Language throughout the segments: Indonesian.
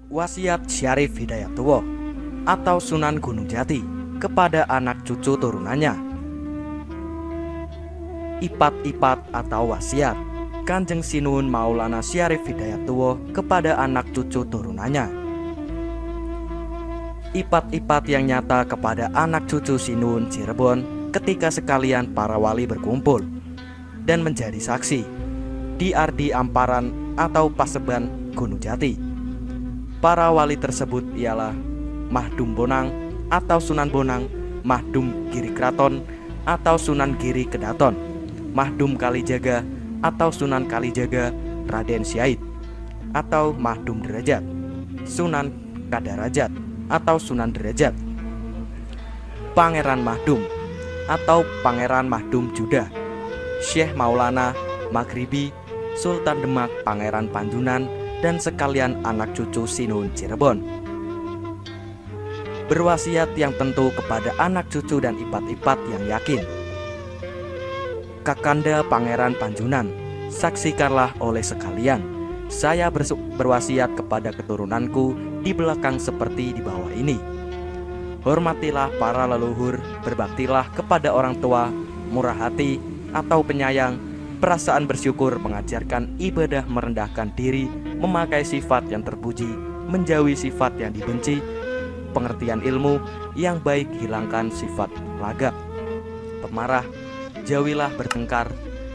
Wasiat Syarif Hidayatullah atau Sunan Gunung Jati kepada anak cucu turunannya. Ipat-ipat atau wasiat Kanjeng Sinuhun Maulana Syarif Hidayatullah kepada anak cucu turunannya. Ipat-ipat yang nyata kepada anak cucu Sinuhun Cirebon ketika sekalian para wali berkumpul dan menjadi saksi di Ardi Amparan atau Paseban Gunung Jati. Para wali tersebut ialah Mahdum Bonang atau Sunan Bonang, Mahdum Giri Kraton atau Sunan Giri Kedaton, Mahdum Kalijaga atau Sunan Kalijaga Raden Syahid atau Mahdum Derajat, Sunan Kadarajat atau Sunan Derajat, Pangeran Mahdum atau Pangeran Mahdum Judah, Syekh Maulana Maghribi, Sultan Demak Pangeran Panjunan, dan sekalian anak cucu Sinuhun Cirebon. Berwasiat yang tentu kepada anak cucu dan ipat-ipat yang yakin. Kakanda Pangeran Panjunan, saksikanlah oleh sekalian, saya berwasiat kepada keturunanku di belakang seperti di bawah ini. Hormatilah para leluhur, berbaktilah kepada orang tua, murah hati atau penyayang, perasaan bersyukur, mengajarkan ibadah, merendahkan diri, memakai sifat yang terpuji, menjauhi sifat yang dibenci, pengertian ilmu yang baik, hilangkan sifat lagak, pemarah, jauhilah bertengkar,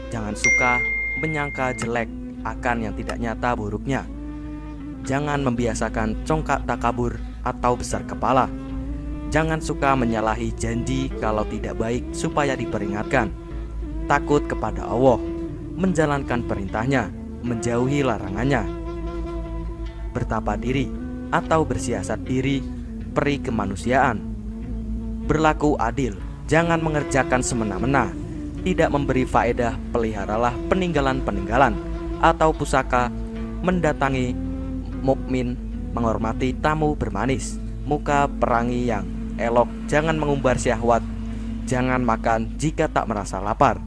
jangan suka menyangka jelek akan yang tidak nyata buruknya, jangan membiasakan congkak takabur atau besar kepala, jangan suka menyalahi janji kalau tidak baik supaya diperingatkan, takut kepada Allah, menjalankan perintahnya, menjauhi larangannya, bertapa diri atau bersiasat diri, peri kemanusiaan, berlaku adil, jangan mengerjakan semena-mena, tidak memberi faedah, peliharalah peninggalan-peninggalan atau pusaka, mendatangi mukmin, menghormati tamu bermanis, muka perangi yang elok, jangan mengumbar syahwat, jangan makan jika tak merasa lapar,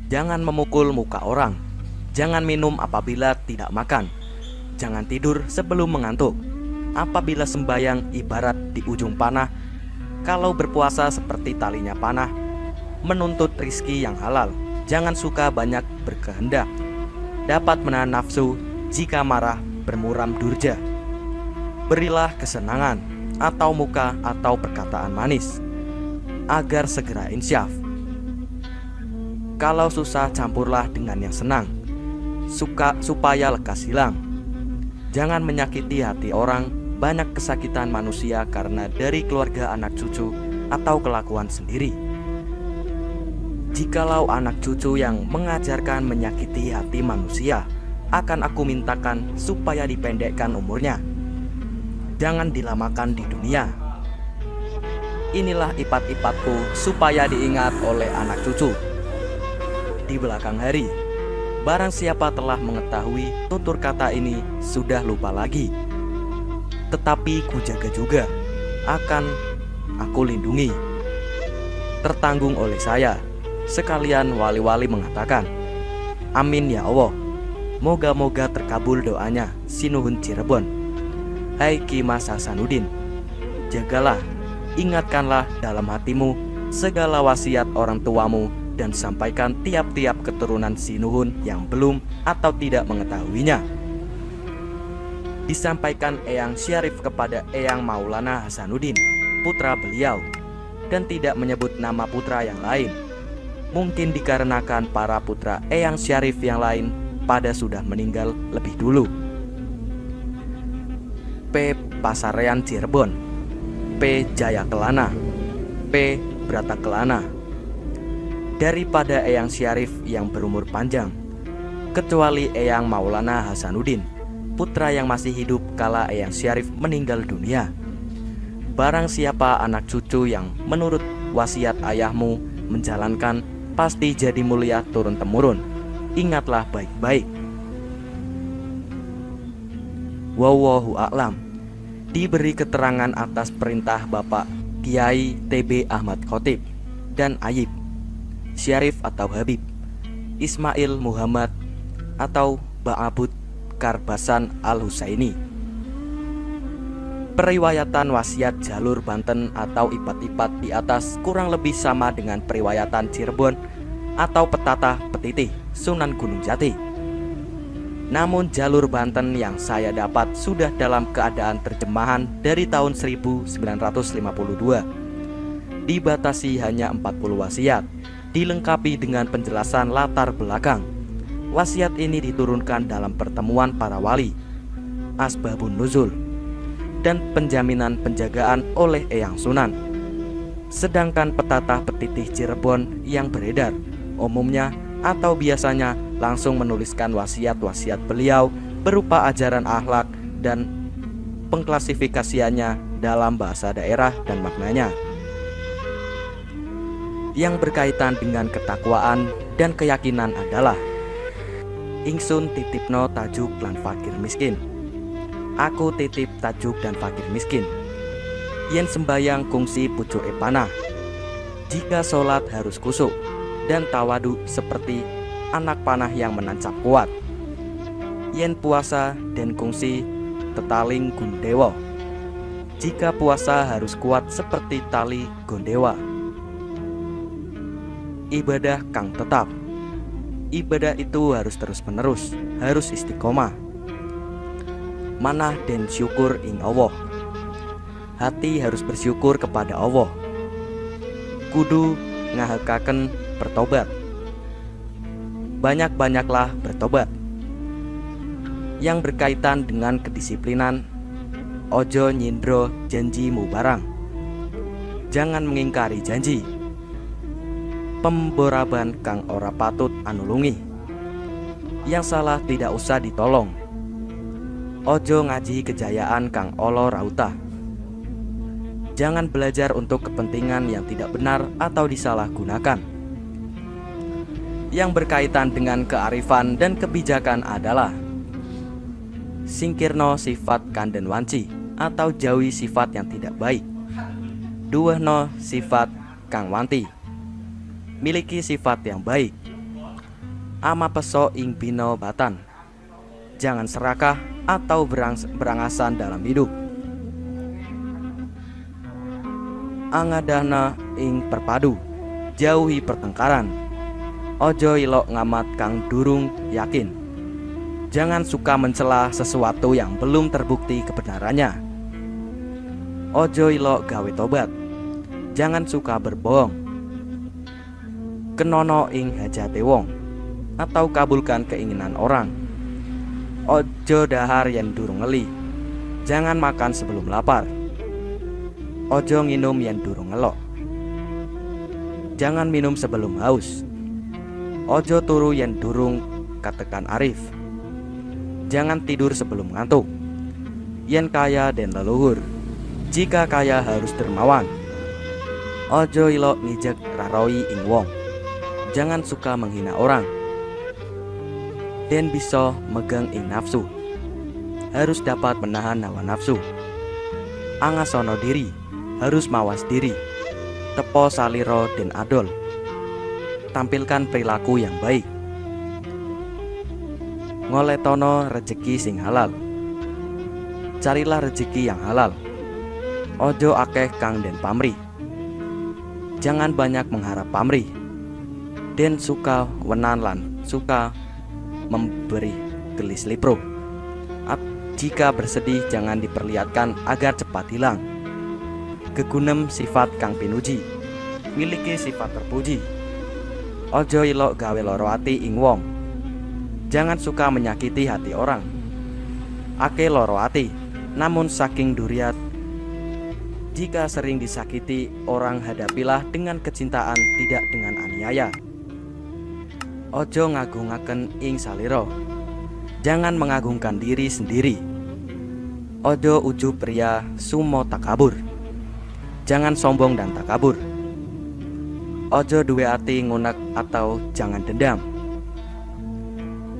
jangan memukul muka orang, jangan minum apabila tidak makan, jangan tidur sebelum mengantuk, apabila sembayang ibarat di ujung panah, kalau berpuasa seperti talinya panah, menuntut rizki yang halal, jangan suka banyak berkehendak, dapat menahan nafsu, jika marah bermuram durja, berilah kesenangan atau muka atau perkataan manis, agar segera insyaf. Kalau susah campurlah dengan yang senang, supaya lekas hilang. Jangan menyakiti hati orang, banyak kesakitan manusia karena dari keluarga anak cucu atau kelakuan sendiri. Jikalau anak cucu yang mengajarkan menyakiti hati manusia, akan aku mintakan supaya dipendekkan umurnya. Jangan dilamakan di dunia. Inilah ipat-ipatku supaya diingat oleh anak cucu. Di belakang hari, barang siapa telah mengetahui tutur kata ini sudah lupa lagi, tetapi kujaga juga, akan aku lindungi. Tertanggung oleh saya. Sekalian wali-wali mengatakan, amin ya Allah. Moga-moga terkabul doanya Sinuhun Cirebon. Hai Ki Mas Hasanuddin, jagalah, ingatkanlah dalam hatimu segala wasiat orang tuamu, dan sampaikan tiap-tiap keturunan Sinuhun yang belum atau tidak mengetahuinya. Disampaikan Eyang Syarif kepada Eyang Maulana Hasanuddin, putra beliau, dan tidak menyebut nama putra yang lain. Mungkin dikarenakan para putra Eyang Syarif yang lain pada sudah meninggal lebih dulu. P. Pasarean Cirebon, P. Jaya Kelana, P. Brata Kelana. Daripada Eyang Syarif yang berumur panjang, kecuali Eyang Maulana Hasanuddin, putra yang masih hidup kala Eyang Syarif meninggal dunia. Barang siapa anak cucu yang menurut wasiat ayahmu menjalankan, pasti jadi mulia turun-temurun. Ingatlah baik-baik. Wallahu a'lam. Diberi keterangan atas perintah Bapak Kiai TB Ahmad Khotib dan Ayib Syarif atau Habib Ismail Muhammad atau Ba'abud Karbasan Al-Husaini Periwayatan wasiat jalur Banten atau ipat-ipat di atas kurang lebih sama dengan periwayatan Cirebon atau Petatah Petitih Sunan Gunung Jati. Namun jalur Banten yang saya dapat sudah dalam keadaan terjemahan dari tahun 1952. Dibatasi hanya 40 wasiat, dilengkapi dengan penjelasan latar belakang. Wasiat ini diturunkan dalam pertemuan para wali, asbabun nuzul, dan penjaminan penjagaan oleh Eyang Sunan. Sedangkan Petatah Petitih Cirebon yang beredar umumnya atau biasanya langsung menuliskan wasiat-wasiat beliau berupa ajaran akhlak dan pengklasifikasiannya dalam bahasa daerah dan maknanya yang berkaitan dengan ketakwaan dan keyakinan adalah: ingsun titipno tajuk lan fakir miskin. Aku titip tajuk dan fakir miskin. Yen sembayang kungsi pucuk panah. Jika sholat harus kusuk dan tawadu seperti anak panah yang menancap kuat. Yen puasa dan kungsi tetaling gundewa. Jika puasa harus kuat seperti tali gondewa. Ibadah kang tetap. Ibadah itu harus terus menerus, harus istiqomah. Manah dan syukur ing Allah. Hati harus bersyukur kepada Allah. Kudu ngahekaken bertobat. Banyak-banyaklah bertobat. Yang berkaitan dengan kedisiplinan, ojo nyindro janji mubarang. Jangan mengingkari janji. Pemboraban kang ora patut anulungi. Yang salah tidak usah ditolong. Ojo ngaji kejayaan kang olo rauta. Jangan belajar untuk kepentingan yang tidak benar atau disalahgunakan. Yang berkaitan dengan kearifan dan kebijakan adalah: singkirno sifat kanden wanci atau jauhi sifat yang tidak baik. Duwehno sifat kang wanti. Miliki sifat yang baik. Ama peso ing bino batan. Jangan serakah atau berangasan dalam hidup. Angadana ing perpadu. Jauhi pertengkaran. Ojo ilok ngamat kang durung yakin. Jangan suka mencela sesuatu yang belum terbukti kebenarannya. Ojo ilok gawe tobat. Jangan suka berbohong. Kenono ing hajate wong atau kabulkan keinginan orang. Ojo dahar yen durung ngeli. Jangan makan sebelum lapar. Ojo nginum yen durung ngelok. Jangan minum sebelum haus. Ojo turu yen durung katekan arif. Jangan tidur sebelum ngantuk. Yen kaya den leluhur. Jika kaya harus dermawan. Ojo ilok ngijek rarawi ing wong. Jangan suka menghina orang. Den bisa megang ing nafsu. Harus dapat menahan hawa nafsu. Angasono diri. Harus mawas diri. Tepo saliro den adol. Tampilkan perilaku yang baik. Ngoletono rejeki sing halal. Carilah rejeki yang halal. Ojo akeh kang den pamrih. Jangan banyak mengharap pamrih. Den suka wenan lan suka memberi gelis lipro. Jika bersedih jangan diperlihatkan agar cepat hilang. Gegunem sifat kang pinuji. Miliki sifat terpuji. Ojo ilok gawe loro ati ing wong. Jangan suka menyakiti hati orang. Ake loro ati, namun saking duriat. Jika sering disakiti orang, hadapilah dengan kecintaan, tidak dengan aniaya. Ojo ngagungaken ing saliro. Jangan mengagungkan diri sendiri. Ojo ujub ria sumo takabur. Jangan sombong dan takabur. Ojo duwe ati ngunek atau jangan dendam.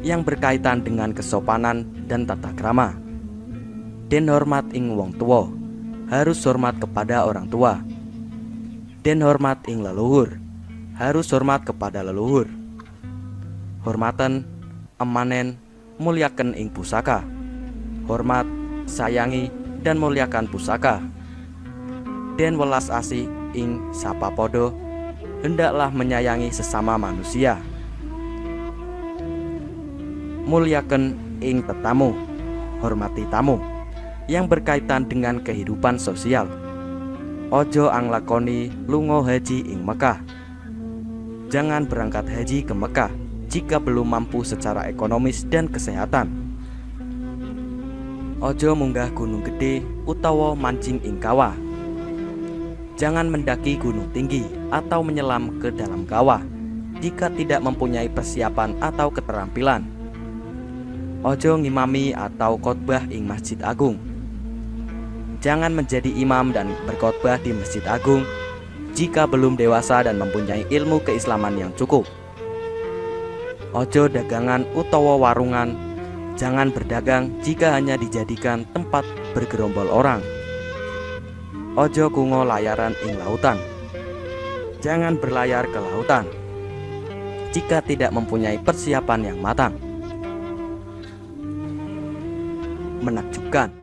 Yang berkaitan dengan kesopanan dan tata krama. Den hormat ing wong tua. Harus hormat kepada orang tua. Den hormat ing leluhur. Harus hormat kepada leluhur. Hormatan, emanen, mulyaken ing pusaka. Hormat, sayangi, dan muliakan pusaka. Den welas asih ing sapa podo, hendaklah menyayangi sesama manusia. Muliaken ing tetamu, hormati tamu yang berkaitan dengan kehidupan sosial. Ojo anglakoni lungo haji ing Mekah. Jangan berangkat haji ke Mekah jika belum mampu secara ekonomis dan kesehatan. Ojo munggah gunung gede utawa mancing ing kawah. Jangan mendaki gunung tinggi atau menyelam ke dalam kawah jika tidak mempunyai persiapan atau keterampilan. Ojo ngimami atau khotbah ing Masjid Agung. Jangan menjadi imam dan berkhotbah di Masjid Agung jika belum dewasa dan mempunyai ilmu keislaman yang cukup. Ojo dagangan utawa warungan. Jangan berdagang jika hanya dijadikan tempat bergerombol orang. Ojo kungo layaran ing lautan. Jangan berlayar ke lautan jika tidak mempunyai persiapan yang matang. Menakjubkan.